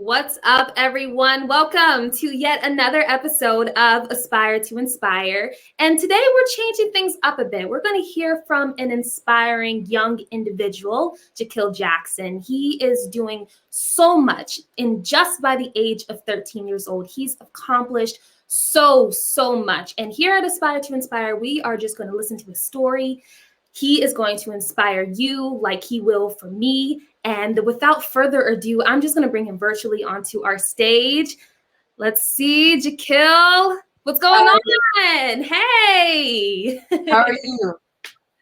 What's up, everyone? Welcome to yet another episode of Aspire to Inspire. And today we're changing things up a bit. We're going to hear from an inspiring young individual, Jahkil Jackson. He is doing so much in just by the age of 13 years old. He's accomplished so much. And here at Aspire to Inspire, we are just going to listen to his story. He is going to inspire you like he will for me. And without further ado, I'm just going to bring him virtually onto our stage. Let's see, Jahkil, what's going on? Hey. How are you?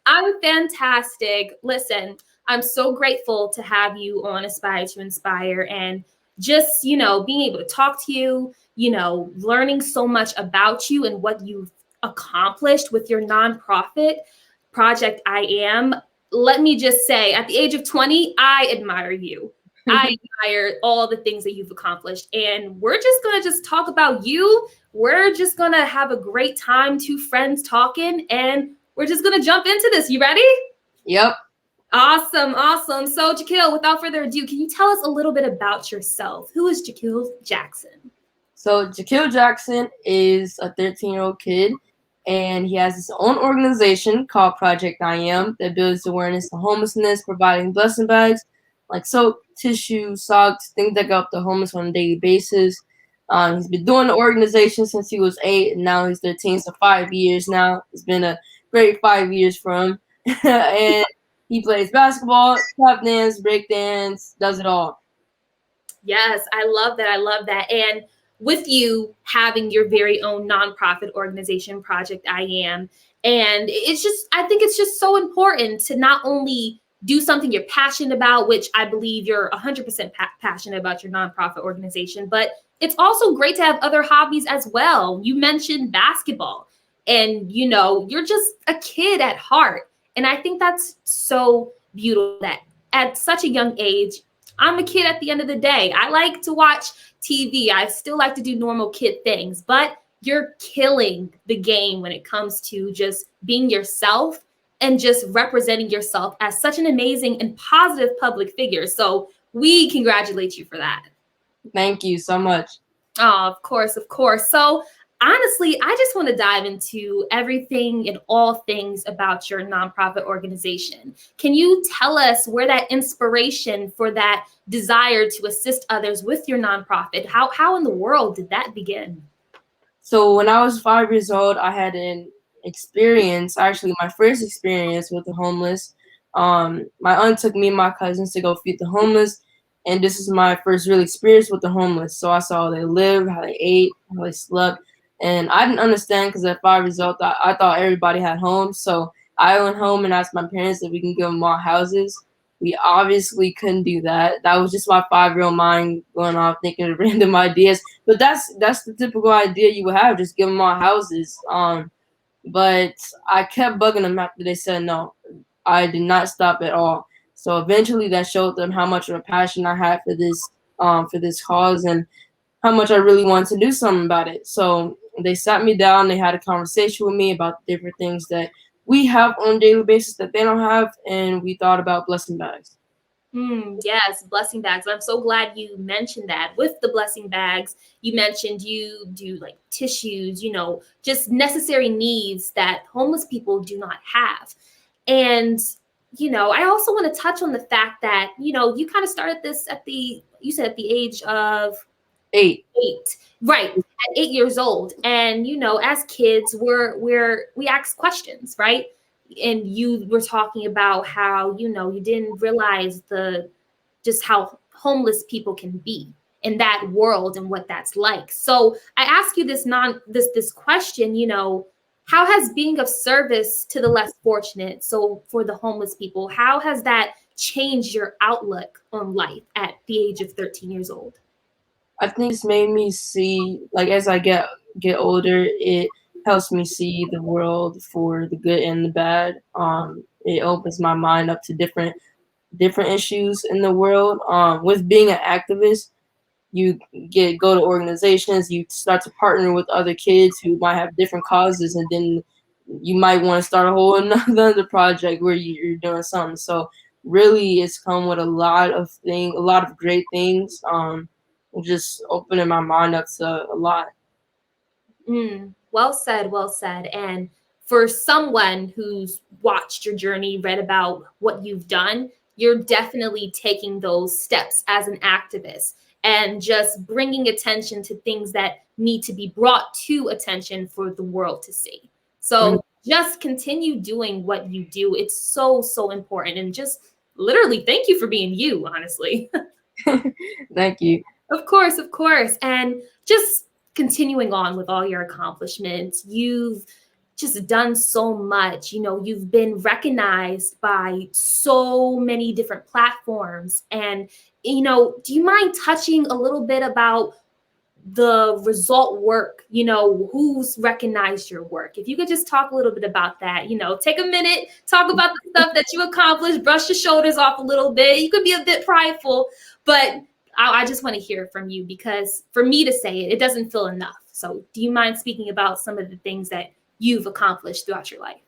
I'm fantastic. Listen, I'm so grateful to have you on Aspire to Inspire and just, being able to talk to you, learning so much about you and what you've accomplished with your nonprofit Project I Am. Let me just say, at the age of 20, I admire you. I admire all the things that you've accomplished. And we're just going to just talk about you. We're just going to have a great time, two friends talking, and we're just going to jump into this. You ready? Yep. Awesome. So, Jahkil, without further ado, can you tell us a little bit about yourself? Who is Jahkil Jackson? So Jahkil Jackson is a 13-year-old kid, and he has his own organization called Project I Am that builds awareness to homelessness, providing blessing bags like soap, tissue, socks, things that go up to homeless on a daily basis. He's been doing the organization since he was 8, and now he's 13, so 5 years now. It's been a great 5 years for him. And he plays basketball, tap dance, break dance, does it all. Yes, I love that. And with you having your very own nonprofit organization, Project I Am, and I think it's just so important to not only do something you're passionate about, which I believe you're 100% passionate about your nonprofit organization, but it's also great to have other hobbies as well. You mentioned basketball, and you're just a kid at heart. And I think that's so beautiful that at such a young age, I'm a kid at the end of the day. I like to watch TV. I still like to do normal kid things, but you're killing the game when it comes to just being yourself and just representing yourself as such an amazing and positive public figure. So we congratulate you for that. Thank you so much. Oh, of course. So honestly, I just want to dive into everything and all things about your nonprofit organization. Can you tell us where that inspiration for that desire to assist others with your nonprofit, how in the world did that begin? So when I was 5 years old, I had an experience, actually my first experience with the homeless. My aunt took me and my cousins to go feed the homeless, and this is my first real experience with the homeless. So I saw how they lived, how they ate, how they slept. And I didn't understand because at 5 years old, I thought everybody had homes. So I went home and asked my parents if we can give them all houses. We obviously couldn't do that. That was just my 5-year-old mind going off thinking of random ideas. But that's the typical idea you would have, just give them all houses. But I kept bugging them after they said no. I did not stop at all. So eventually that showed them how much of a passion I had for this cause and how much I really wanted to do something about it. So they sat me down, they had a conversation with me about the different things that we have on a daily basis that they don't have, and we thought about blessing bags. Yes, blessing bags. I'm so glad you mentioned that. With the blessing bags, you mentioned you do like tissues, just necessary needs that homeless people do not have. And, I also want to touch on the fact that, you kind of started this you said at the age of 8. Right, at 8 years old. And as kids, we ask questions, right? And you were talking about how you didn't realize just how homeless people can be in that world and what that's like. So I ask you this question, how has being of service to the less fortunate, so for the homeless people, how has that changed your outlook on life at the age of 13 years old? I think it's made me see, like, as I get older, it helps me see the world for the good and the bad. It opens my mind up to different issues in the world. With being an activist, you go to organizations, you start to partner with other kids who might have different causes, and then you might want to start a whole another project where you're doing something. So really, it's come with a lot of great things. just opening my mind up to a lot. Well said, well said. And for someone who's watched your journey, read about what you've done, you're definitely taking those steps as an activist and just bringing attention to things that need to be brought to attention for the world to see. Mhm. So just continue doing what you do. It's so, so important. And just literally thank you for being you, honestly. Thank you. Of course, of course. And just continuing on with all your accomplishments, you've just done so much. You know, you've been recognized by so many different platforms. And, you know, do you mind touching a little bit about the result work, you know, who's recognized your work? If you could just talk a little bit about that, you know, take a minute, talk about the stuff that you accomplished, brush your shoulders off a little bit. You could be a bit prideful, but I just want to hear from you, because for me to say it, it doesn't feel enough. So do you mind speaking about some of the things that you've accomplished throughout your life?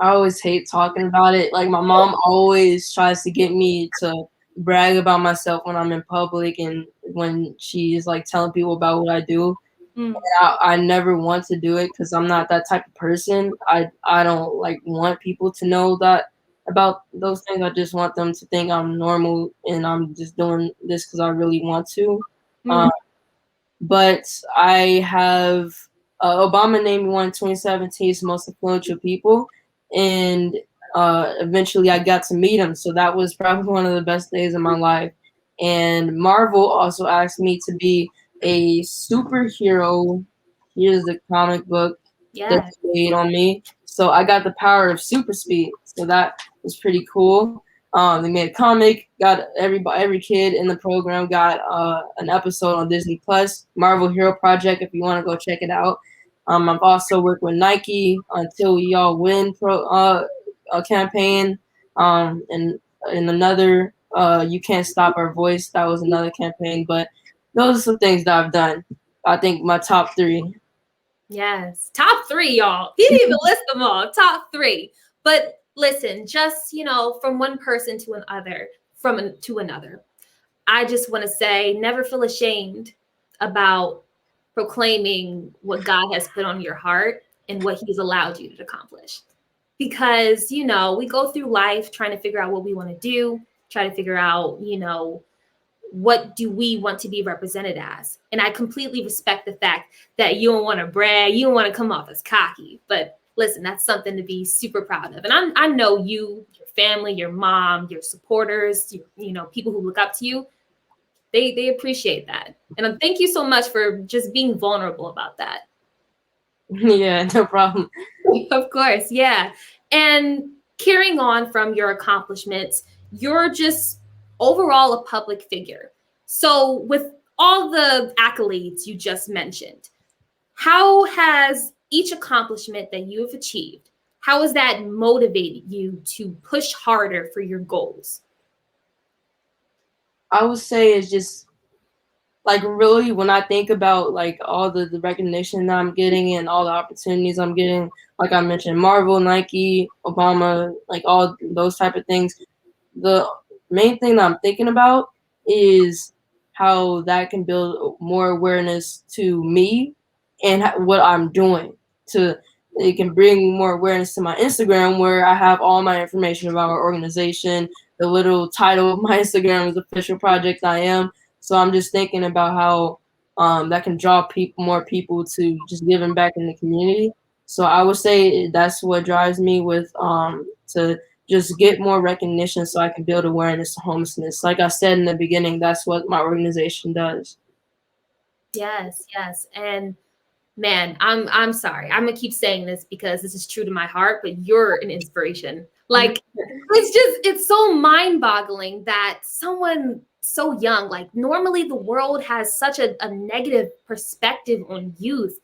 I always hate talking about it. Like my mom always tries to get me to brag about myself when I'm in public and when she's like telling people about what I do. Mm, I never want to do it because I'm not that type of person. I don't like want people to know that about those things. I just want them to think I'm normal and I'm just doing this because I really want to. mm, Um, but I have Obama named me one of 2017's most influential people, and eventually I got to meet him. So that was probably one of the best days of my life. And Marvel also asked me to be a superhero. Here's the comic book that yeah. they made on me. So I got the power of super speed. So that was pretty cool. They made a comic. Got every kid in the program got an episode on Disney Plus, Marvel Hero Project. If you want to go check it out. I've also worked with Nike until we all win a campaign. And in another, you can't stop our voice. That was another campaign. But those are some things that I've done. I think my top three. Yes. Top three, y'all. He didn't even list them all. Top three. But listen, just, you know, from one person to another, to another, I just want to say never feel ashamed about proclaiming what God has put on your heart and what He's allowed you to accomplish. Because, you know, we go through life trying to figure out what we want to do, try to figure out, you know, what do we want to be represented as? And I completely respect the fact that you don't want to brag, you don't want to come off as cocky. But listen, that's something to be super proud of. And I know you, your family, your mom, your supporters, you know, people who look up to you, they appreciate that. And thank you so much for just being vulnerable about that. Yeah, no problem. Of course, yeah. And carrying on from your accomplishments, you're just overall a public figure. So, with all the accolades you just mentioned, how has each accomplishment that you have achieved, how has that motivated you to push harder for your goals? I would say it's just like really when I think about like all the recognition that I'm getting and all the opportunities I'm getting, like I mentioned, Marvel, Nike, Obama, like all those type of things, the main thing that I'm thinking about is how that can build more awareness to me and what I'm doing. To it can bring more awareness to my Instagram where I have all my information about our organization. The little title of my Instagram is official project I am. So I'm just thinking about how that can draw more people to just giving back in the community. So I would say that's what drives me with to just get more recognition so I can build awareness to homelessness. Like I said in the beginning, that's what my organization does. Yes, yes. And man, I'm sorry. I'm gonna keep saying this because this is true to my heart, but you're an inspiration. Like it's so mind-boggling that someone so young, like normally the world has such a negative perspective on youth,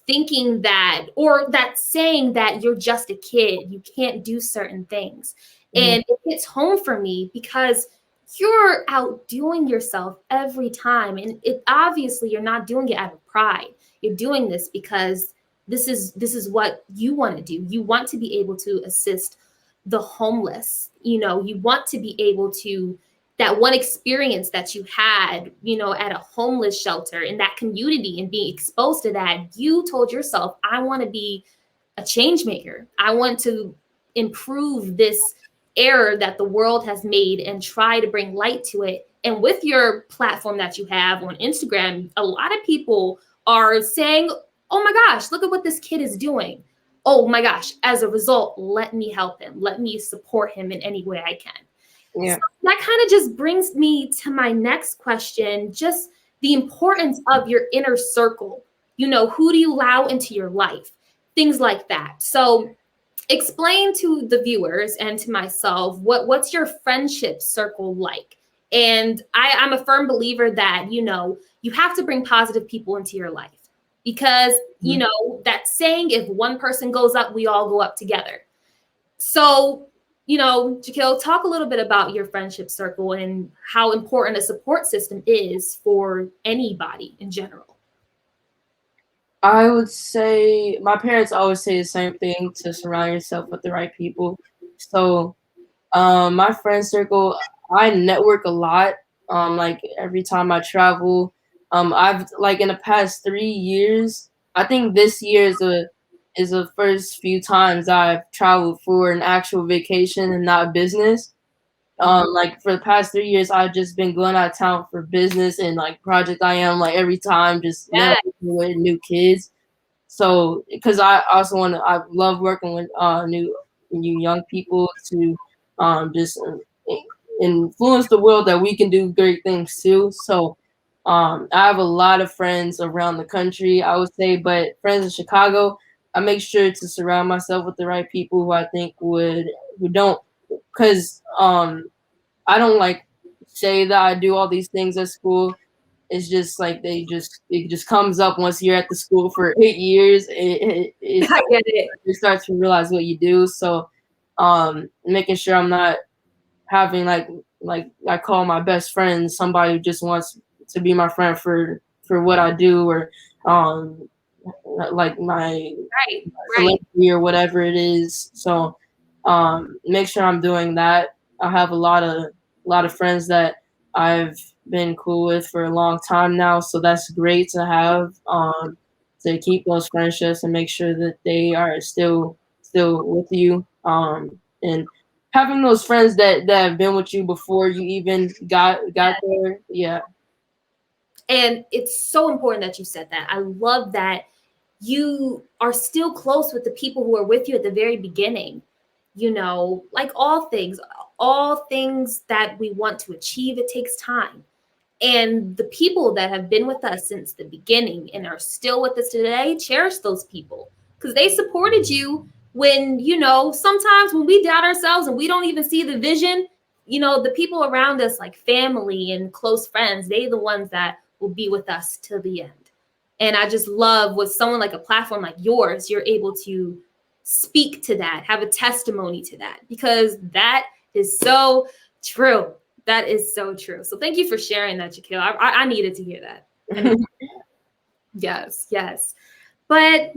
thinking that or that saying that you're just a kid, you can't do certain things. Mhm. And it hits home for me because you're outdoing yourself every time. And it obviously you're not doing it out of pride. You're doing this because this is what you want to do. You want to be able to assist the homeless. You know, you want to be able to that one experience that you had, at a homeless shelter in that community and being exposed to that, you told yourself, I want to be a change maker. I want to improve this error that the world has made and try to bring light to it. And with your platform that you have on Instagram, a lot of people are saying, oh my gosh, look at what this kid is doing. Oh my gosh, as a result, let me help him. Let me support him in any way I can. So Yeah. that kind of just brings me to my next question, just the importance of your inner circle. Who do you allow into your life? Things like that. So explain to the viewers and to myself what's your friendship circle like. And I'm a firm believer that you have to bring positive people into your life, because that saying, if one person goes up, we all go up together. So Jahkil, talk a little bit about your friendship circle and how important a support system is for anybody in general. I would say my parents always say the same thing, to surround yourself with the right people. So my friend circle, I network a lot. Like every time I travel, I've like in the past 3 years. I think this year is the first few times I've traveled for an actual vacation and not business. Like for the past 3 years, I've just been going out of town for business and like project I am like every time just Yeah. networking with new kids. So, because I love working with new young people to just influence the world that we can do great things too. So, I have a lot of friends around the country, I would say, but friends in Chicago, I make sure to surround myself with the right people who I think who don't, because I don't like say that I do all these things at school. It's just like it just comes up once you're at the school for 8 years. I get it. You start to realize what you do. So, making sure I'm not having like I call my best friend somebody who just wants to be my friend for what I do, or um like my Right, right. celebrity or whatever it is. So, make sure I'm doing that. I have a lot of friends that I've been cool with for a long time now, so that's great to have, to keep those friendships and make sure that they are still with you. And having those friends that have been with you before you even got there. Yeah. And it's so important that you said that. I love that you are still close with the people who are with you at the very beginning. Like all things that we want to achieve, it takes time. And the people that have been with us since the beginning and are still with us today, cherish those people, because they supported you when, sometimes when we doubt ourselves and we don't even see the vision, the people around us, like family and close friends, they the ones that will be with us till the end. And I just love with someone like a platform like yours, you're able to speak to that, have a testimony to that, because that is so true. That is so true. So thank you for sharing that, Jahkil. I needed to hear that. Yes, yes. But,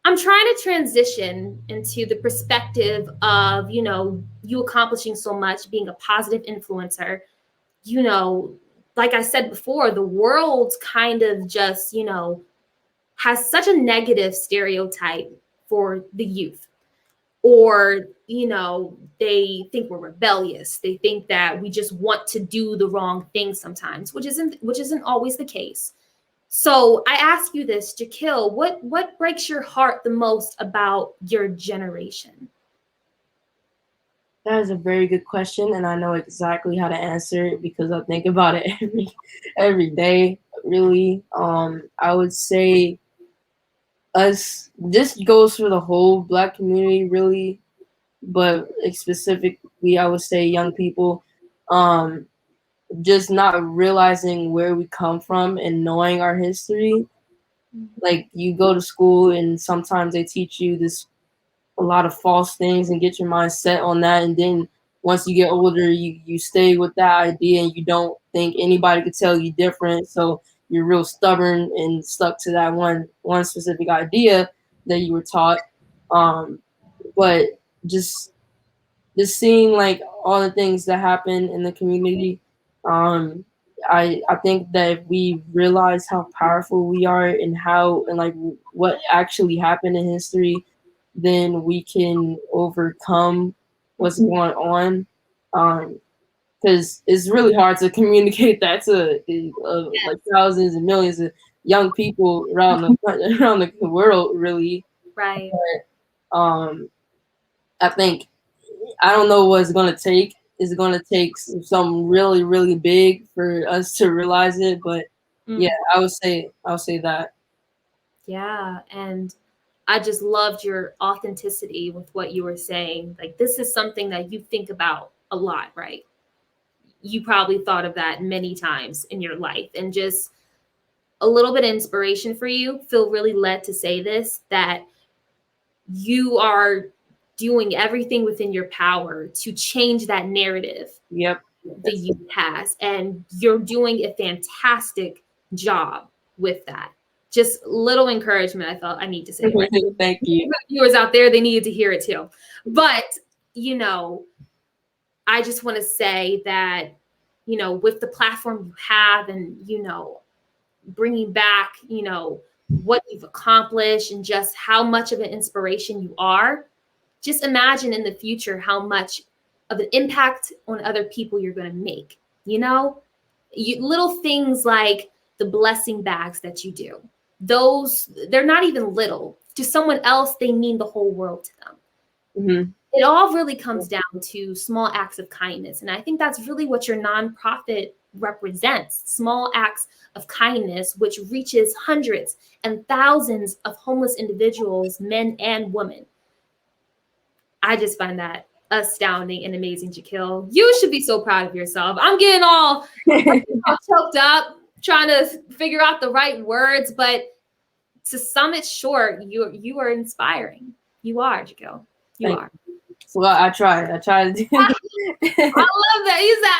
I'm trying to transition into the perspective of, you accomplishing so much, being a positive influencer. You know, like I said before, the world kind of just, has such a negative stereotype for the youth. Or they think we're rebellious, they think that we just want to do the wrong thing sometimes, which isn't always the case. So I ask you this, Jahkil, what breaks your heart the most about your generation? That is a very good question, and I know exactly how to answer it because I think about it every day. Really, I would say us. This goes for the whole Black community, really, but specifically, I would say young people. Um, just not realizing where we come from and knowing our history. Like you go to school, and sometimes they teach you this a lot of false things and get your mind set on that, and then once you get older you stay with that idea and you don't think anybody could tell you different, so you're real stubborn and stuck to that one specific idea that you were taught. But just just seeing like all the things that happen in the community. Um, I think that if we realize how powerful we are and how and like what actually happened in history, then we can overcome what's going on. Because it's really hard to communicate that to like thousands and millions of young people around the around the world, really. Right. But I think I don't know what it's gonna take. It's gonna take something really, really big for us to realize it. But yeah, Mm. I would say that. Yeah. And I just loved your authenticity with what you were saying. Like, this is something that you think about a lot, right? You probably thought of that many times in your life, and just a little bit of inspiration for you. Feel really led to say this, that you are doing everything within your power to change that narrative Yep. the youth has, and you're doing a fantastic job with that. Just little encouragement I felt I need to say, right? Thank you. Viewers out there, they needed to hear it too. But, you know, I just want to say that, you know, with the platform you have, and, you know, bringing back, you know, what you've accomplished and just how much of an inspiration you are, just imagine in the future how much of an impact on other people you're going to make. You know, little things like the blessing bags that you do, those, they're not even little to someone else, they mean the whole world to them. Mm-hmm. It all really comes down to small acts of kindness, and I think that's really what your nonprofit represents: small acts of kindness, which reaches hundreds and thousands of homeless individuals, men and women. I just find that astounding and amazing, Jahkil. You should be so proud of yourself. I'm getting all choked up trying to figure out the right words, but to sum it short, you are inspiring. You are, Jahkil. You are. Well, I try to do. I love that. You said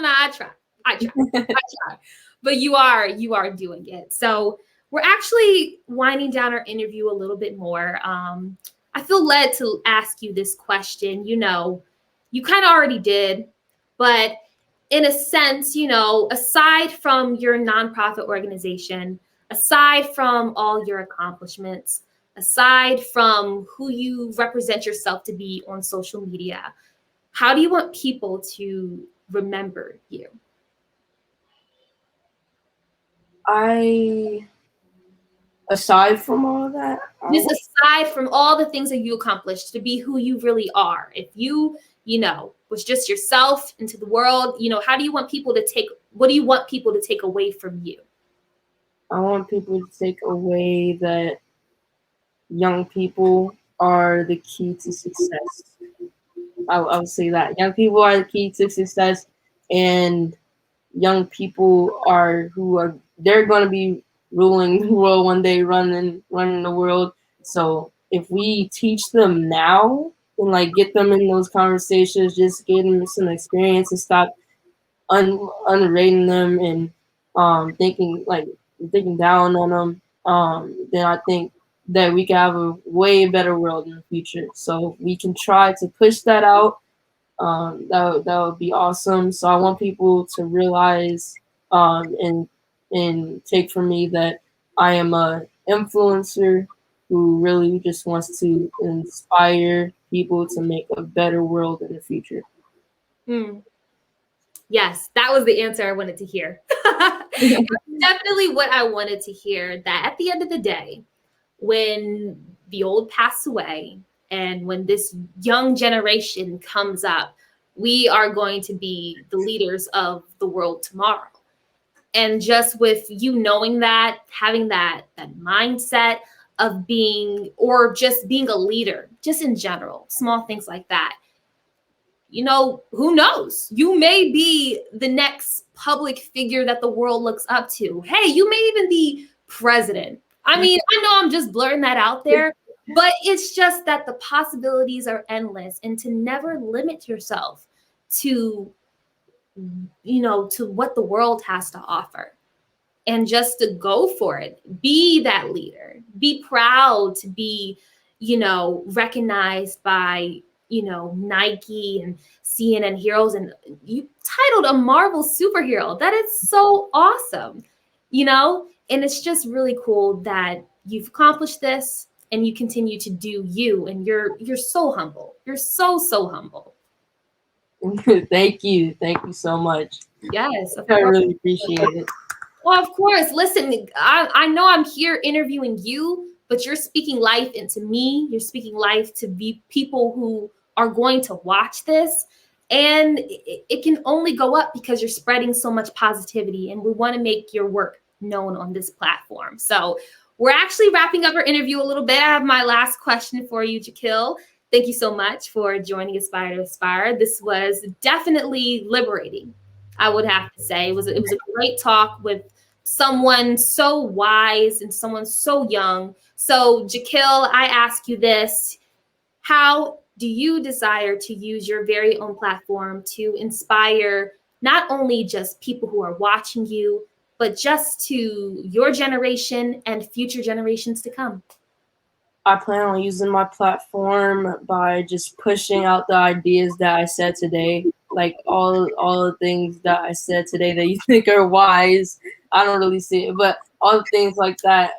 I try. I try. But you are doing it. So we're actually winding down our interview a little bit more. I feel led to ask you this question. You know, you kind of already did, but in a sense, you know, aside from your nonprofit organization, aside from all your accomplishments, aside from who you represent yourself to be on social media, how do you want people to remember you? Aside from all of that, Just aside from all the things that you accomplished, to be who you really are. If you, you know, was just yourself into the world, you know, how do you want people to take, what do you want people to take away from you? I want people to take away that young people are the key to success. I would say that young people are the key to success, and young people are who are they're going to be ruling the world one day, running the world. So if we teach them now and like get them in those conversations, just get them some experience and stop unrating them and thinking down on them, then I think that we can have a way better world in the future. So we can try to push that out. That would be awesome. So I want people to realize and take from me that I am a influencer who really just wants to inspire people to make a better world in the future. Yes, that was the answer I wanted to hear. Definitely what I wanted to hear, that at the end of the day, when the old pass away and when this young generation comes up, we are going to be the leaders of the world tomorrow. And just with you knowing that, having that mindset of being, or just being a leader, just in general, small things like that, you know, who knows? You may be the next public figure that the world looks up to. Hey, you may even be president. I mean, I know I'm just blurting that out there, but it's just that the possibilities are endless, and to never limit yourself to, you know, to what the world has to offer, and just to go for it. Be that leader. Be proud to be, you know, recognized by Nike and CNN Heroes, and you titled a Marvel superhero. That is so awesome, and it's just really cool that you've accomplished this and you continue to do you, and you're so humble. You're so humble. Thank you so much. Yes, of I course. really appreciate it. Well, of course. Listen, I know I'm here interviewing you, but you're speaking life into me. You're speaking life to people who are going to watch this. And it can only go up because you're spreading so much positivity. And we want to make your work known on this platform. So we're actually wrapping up our interview a little bit. I have my last question for you, Jahkil. Thank you so much for joining Aspire to Aspire. This was definitely liberating, I would have to say. It was a great talk with someone so wise and someone so young. So, Jahkil, I ask you this: how do you desire to use your very own platform to inspire not only just people who are watching you, but just to your generation and future generations to come? I plan on using my platform by just pushing out the ideas that I said today. Like all the things that I said today that you think are wise. I don't really see it, but all the things like that,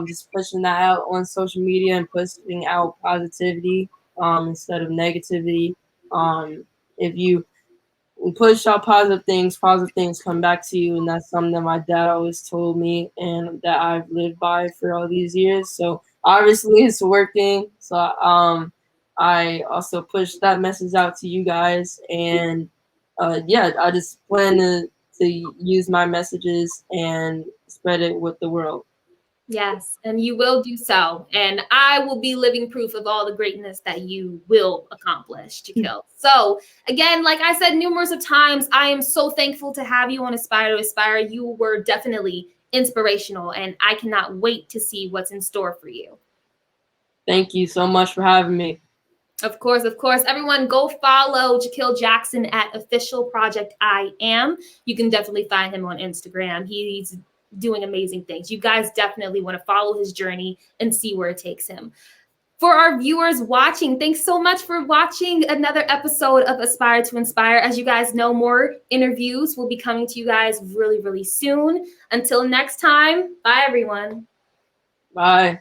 just pushing that out on social media and pushing out positivity, instead of negativity. If you push out positive things come back to you, and that's something that my dad always told me and that I've lived by for all these years. So obviously it's working. So I also push that message out to you guys, and yeah, I just plan to use my messages and spread it with the world. Yes, and you will do so. And I will be living proof of all the greatness that you will accomplish, Jahkil. So, again, like I said numerous of times, I am so thankful to have you on Aspire to Aspire. You were definitely inspirational, and I cannot wait to see what's in store for you. Thank you so much for having me. Of course, of course. Everyone, go follow Jahkil Jackson at Official Project I Am. You can definitely find him on Instagram. He's doing amazing things. You guys definitely want to follow his journey and see where it takes him. For our viewers watching, thanks so much for watching another episode of Aspire to Inspire. As you guys know, more interviews will be coming to you guys really, really soon. Until next time, bye, everyone. Bye.